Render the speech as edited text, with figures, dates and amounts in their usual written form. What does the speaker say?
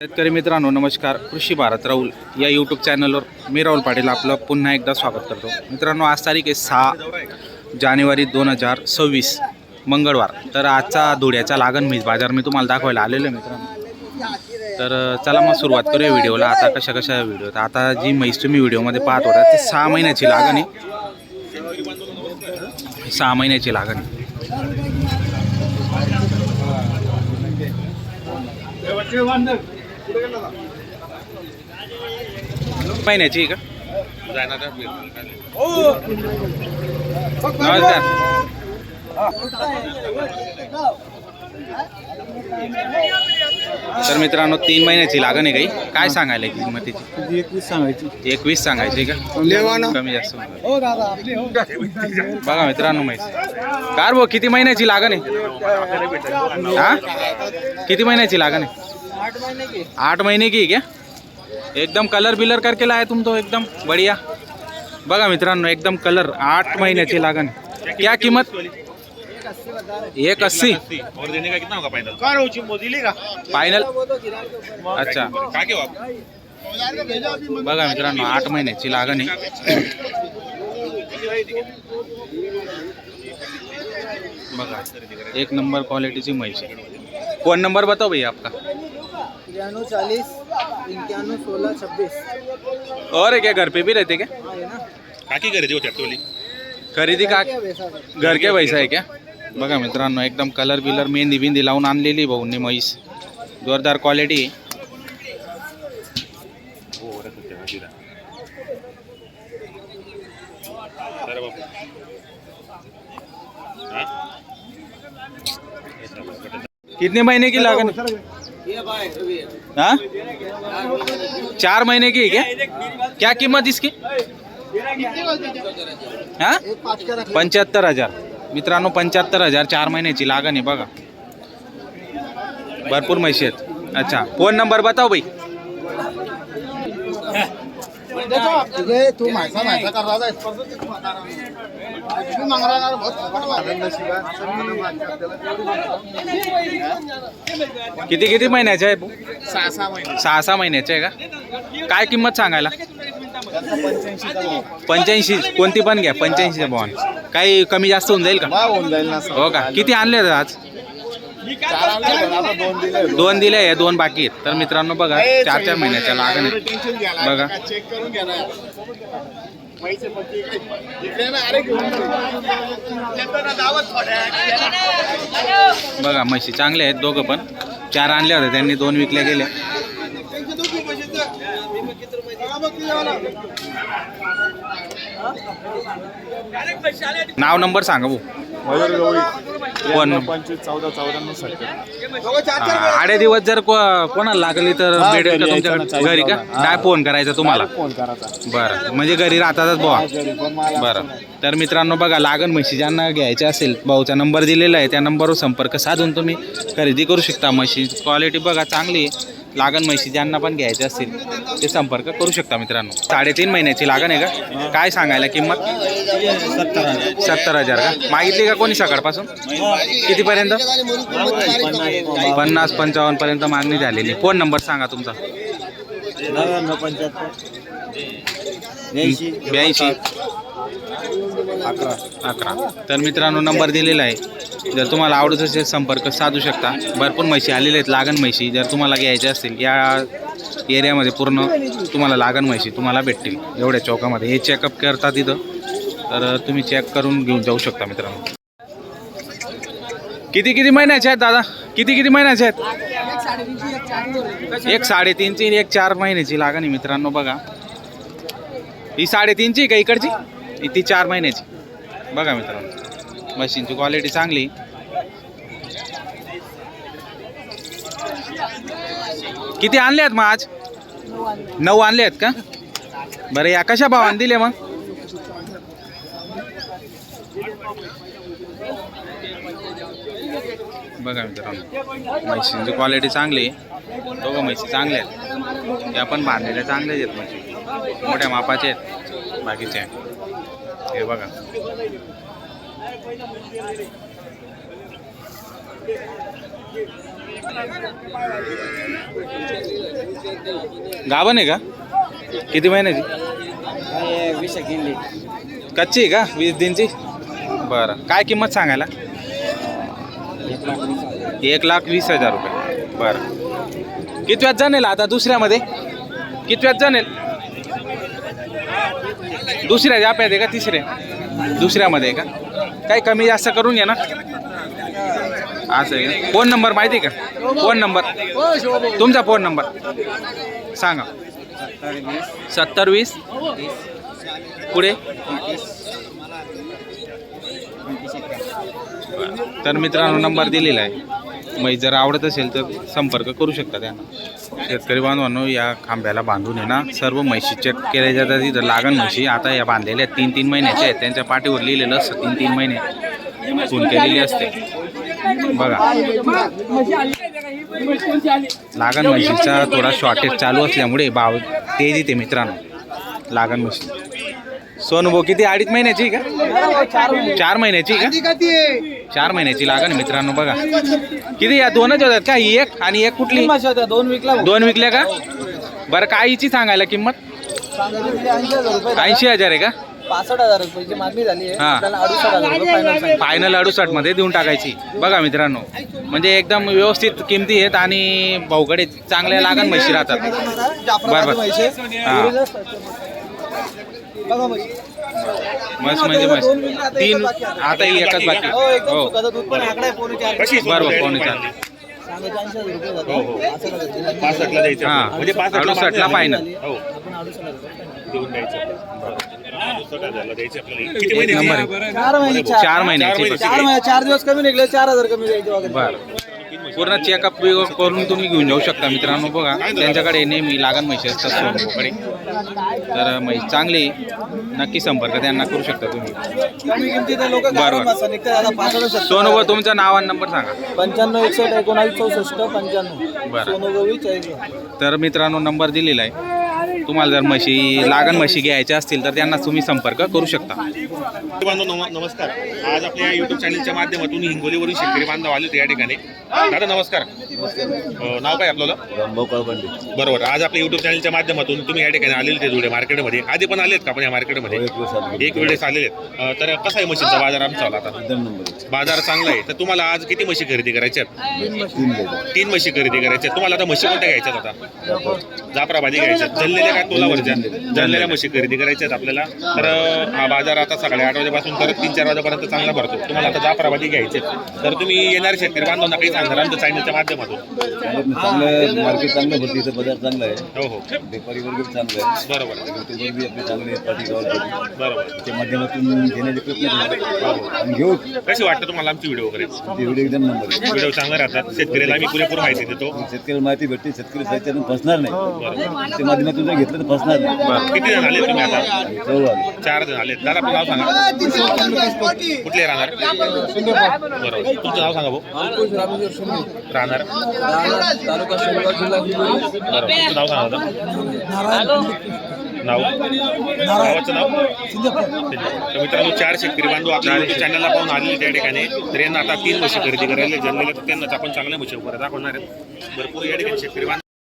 शेतकरी मित्रांनो नमस्कार. कृषी भारत राहुल या यूट्यूब चॅनलवर मी राहुल पाटील आपलं पुन्हा एकदा स्वागत करतो. मित्रांनो आज तारीख आहे 6 जानेवारी 2026 मंगळवार. तर आजचा धुळ्याचा लागण म्हैस बाजार मी तुम्हाला दाखवायला आलेलो आहे मित्रांनो. तर चला मग सुरुवात करूया व्हिडिओला. आता कशा व्हिडिओ आता जी म्हैस तुम्ही व्हिडिओमध्ये पाहत होता ती 6 महिन्याची लागण आहे. 6 महिन्याची लागण आहे. महिन्याची का नमस्कार. तर मित्रांनो 3 महिन्याची लागण आहे. काही काय सांगायला किंमतीची? 21 सांगायची. 21 सांगायची का? कमी जास्त बघा मित्रांनो म्हैस कार भाऊ किती महिन्याची लागण आहे? हा किती महिन्याची लागण आहे? 8 महीने की क्या? एकदम कलर बिलर करके लाया तुम तो एकदम बढ़िया. बघा मित्रांनो एकदम कलर 8 महिन्याची लागण. क्या कीमत? 180. और देने का कितना होगा फाइनल? फाइनल. अच्छा बघा मित्रांनो 8 महिन्याची लागण आहे. बघा एक नंबर क्वालिटीची म्हैस आहे. फोन नंबर बताओ भैया आपका. 93 40 51 16 26. और है क्या? घर पे भी रहते क्या? काकी खरेदी होती टोली. खरेदी का घर के पैसा आहे क्या? बघा मित्रांनो एकदम कलर बिलर मेहंदी बिंदी लावून आणलेली भाऊंनी म्हैस. जोरदार क्वालिटी. कितने महीने की लागन? हाँ 4 महीने की है क्या? क्या कीमत इसकी? हाँ 75,000. मित्रांनो 75,000 4 महिन्याची लागण आहे. बघा भरपूर म्हशी आहेत. अच्छा फोन नंबर बताओ भाई. तू मासा कर रहा है. किती किती महिन्याचे आहे? 6 महिन्याचे आहे का? काय किंमत सांगायला? 85. कोणती पण घ्या 85 बॉन. काही कमी जास्त होऊन जाईल का? हो का? किती आणले आज? 2 दिले आहे, 2 बाकी आहेत. तर मित्रांनो बघा 4 महिन्याच्या लागण आहे. बघा बघा म्हशी चांगले आहेत. दोघं पण 4 आणल्या होत्या त्यांनी, 2 विकल्या गेल्या. नाव नंबर सांगा भाऊ. फोन 8 दिवस जर कोणाला लागली तर भेटेल का तुमच्याकडे घरी का? काय फोन करायचा तुम्हाला? बरं म्हणजे घरी राहतातच भाऊ. बरं तर मित्रांनो बघा लागण म्हशी ज्यांना घ्यायच्या असेल भाऊचा नंबर दिलेला आहे त्या नंबरवर संपर्क साधून तुम्ही खरेदी करू शकता. म्हशी क्वालिटी बघा चांगली आहे. लागण म्हशी ज्यांना पण घ्यायचे असेल ते संपर्क करू शकता. मित्रांनो 3.5 महिन्याची लागण आहे का? काय सांगायला किंमत? 70,000 का? मागितली का कोणी सकाळपासून? कितीपर्यंत? 50-55 पर्यंत मागणी झालेली. फोन नंबर सांगा तुमचा. 82 11. तर मित्रांनो नंबर दिलेला आहे. जर तुम्हाला आवडत असेल संपर्क साधू शकता. भरपूर म्हशी आलेले आहेत लागण म्हशी. जर तुम्हाला घ्यायच्या असतील या एरियामध्ये पूर्ण तुम्हाला लागण म्हशी तुम्हाला भेटतील एवढ्या चौकामध्ये. हे चेकअप करतात इथं, तर तुम्ही चेक करून घेऊन जाऊ शकता. मित्रांनो किती किती महिन्याचे आहेत दादा? किती महिन्याचे आहेत? 1 3.5ची 1 4 महिन्याची लागण आहे. मित्रांनो बघा ही 3.5ची का इकडची? ती 4 महिन्याची. बघा मित्रांनो मशीनची क्वालिटी चांगली. किती आणले आहेत मग आज? 9 आणले आहेत का? बरं या कशा भावाने दिले मग? बघा मित्रांनो म्हशींची क्वालिटी चांगली. दोघं म्हशी चांगले आहेत. या पण बांधलेल्या चांगलेच आहेत म्हशी. मोठ्या मापाचे आहेत बाकीचे. हे बघा गाभण आहे का? किती महिन्याची? 20 किल्ली. कच्ची आहे का? 20 दिनची. बरं, काय किंमत सांगायला? 1,20,000 रुपये. बरं, कितव्यात जाणेल आता दुसऱ्यामध्ये? कितव्यात जाणेल? दुसऱ्या जाप्यात आहे का तिसऱ्या? दुसऱ्यामध्ये आहे का? काही कमी जास्त करून घ्या ना. असं आहे का? फोन नंबर माहिती आहे का? फोन नंबर तुमचा फोन नंबर सांगा. 7020 पुढे. तर मित्रांनो नंबर दिलेला आहे. मग जर आवडत असेल तर संपर्क करू शकता त्यांना. शेतकरी बांधवांनो, या खांब्याला बांधून आहे ना सर्व म्हशी चेक केल्या जातात. इथं लागण म्हशी आता या बांधलेल्या 3-3 महिन्याच्या आहेत. त्यांच्या पाठीवर लिहिलेलं असतं 3-3 महिने खून केलेली असते. बघा, लागण म्हशीचा थोडा शॉर्टेज चालू असल्यामुळे भाव तेज येते मित्रांनो लागण म्हशी. सोनू भाऊ किती? 2.5 महिन्याची का? 4 महिन्याची का? 4 महिन्याची लागण मित्रांनो. बघा किती, या दोनच होतात का? ही एक आणि एक कुठली? 2 विकल्या का? बरं, काय हिची सांगायला किंमत? 80,000 आहे का? 65,000 रुपयाची मागणी झाली आहे. हा. आपल्याला 68,000 रुपये फायनल. फायनल 68 मध्ये देऊन टाकायची. बघा मित्रांनो, म्हणजे एकदम व्यवस्थित किमती आहेत आणि भाऊकडे चांगल्या लागण म्हशी राहतात. बरोबर. हा. मस्त म्हणजे मस्त. 3 आता ही एकच बाकी. हो कशी बरोबर. फोन येतात. हो हो 65ला द्यायचं हा. म्हणजे 65ला 68ला final. हो देऊन द्यायचं. 68,000ला द्यायचं आपल्याला. किती महिने नंबर आहे. 4 महिन्याची. 4 दिवस कमी निघले, 4,000 कमी द्यायचे वगैरे. बरं, पूर्ण चेकअप करून तुम्ही घेऊन जाऊ शकता मित्रांनो. बघा त्यांच्याकडे नेहमी लागण म्हशी असतात सोनूकडे. तर म्हैस चांगली, नक्की संपर्क त्यांना करू शकता तुम्ही. कमी किमतीत लोक बरोबर. निघतात. सोनू भाऊ तुमचं नाव आणि नंबर सांगा. 95 61 19 64 95. बरं. सोनोगोवी 40. तर मित्रांनो नंबर दिलेला आहे. तुम्हाला जर म्हशी लागण म्हशी घ्यायच्या असतील तर त्यांना तुम्ही संपर्क करू शकता. बांधव नमस्कार. आज आपल्या युट्यूब चॅनलच्या माध्यमातून हिंगोलीवरून शेतकरी बांधव आले होते या ठिकाणी. दादा नमस्कार. नाव काय आपल्याला? बरोबर. आज आपल्या युट्यूब चॅनलच्या माध्यमातून तुम्ही या ठिकाणी आलेले ते जुडे मार्केटमध्ये. आधी पण आलेत का आपण या मार्केटमध्ये? एक वेळेस आलेले आहेत. तर कसा आहे म्हशींचा बाजार आमचा आता? बाजार चांगला आहे. तर तुम्हाला आज किती म्हशी खरेदी करायच्यात? 3 म्हशी खरेदी करायच्यात. तुम्हाला आता म्हशी कोणत्या घ्यायच्यात? आता जाफराबादी घ्यायच्यात. जल्लेल्या काय तोलावरच्या? जल्लेल्या म्हशी खरेदी करायच्यात आपल्याला. तर हा बाजार आता सकाळी 8 वाजेपासून तर 3-4 वाजेपर्यंत चांगला भरतो. तुम्हाला आता जाफराबादी घ्यायचे तर तुम्ही येणारे शेतकरी बांधवांना काही सांगणार आमच्या चॅनलच्या माध्यमातून? चांगलं मार्केट चांगलं भरते, इथं बाजार चांगला आहे. हो हो व्यापारी वर्ग चांगला आहे. बरोबर युट्यूबवर बी आपले चांगले पाठी गावात बरोबर. त्याच्या माध्यमातून घेण्याचे प्रयत्न करतो आणि घेऊ. कशी वाटतं तुम्हाला आमची व्हिडिओ वगैरे? ते व्हिडिओ एकदम नंबर आहे. व्हिडिओ चांगला राहतात. शेतकऱ्याला आम्ही पुरेपूर माहिती देतो. शेतकऱ्याला माहिती भेटते, शेतकरी साहित्यातून फसणार नाही. त्या माध्यमातून जर घेतलं तर फसणार नाही. किती जण आले तुम्ही आता? चौघ आले. 4 जण आले. दादा आपलं नाव सांगा. कुठले राहणार? बरोबर. तुमचं नाव सांगा भाऊ. राहणार तालुका शिंदे, जिल्हा हिंगोली. बरोबर. तुमचं नाव सांगा दादा. नाव गावाचं नाव? तर मित्रांनो 4 शेतकरी बांधव आपल्या चॅनलला पाहून आलेले त्या ठिकाणी. तर यांना आता 3 म्हशी खरेदी करायला जन्मले तर त्यांनाच आपण चांगल्या म्हशी वगैरे दाखवणार आहेत. भरपूर या ठिकाणी शेतकरी बांधव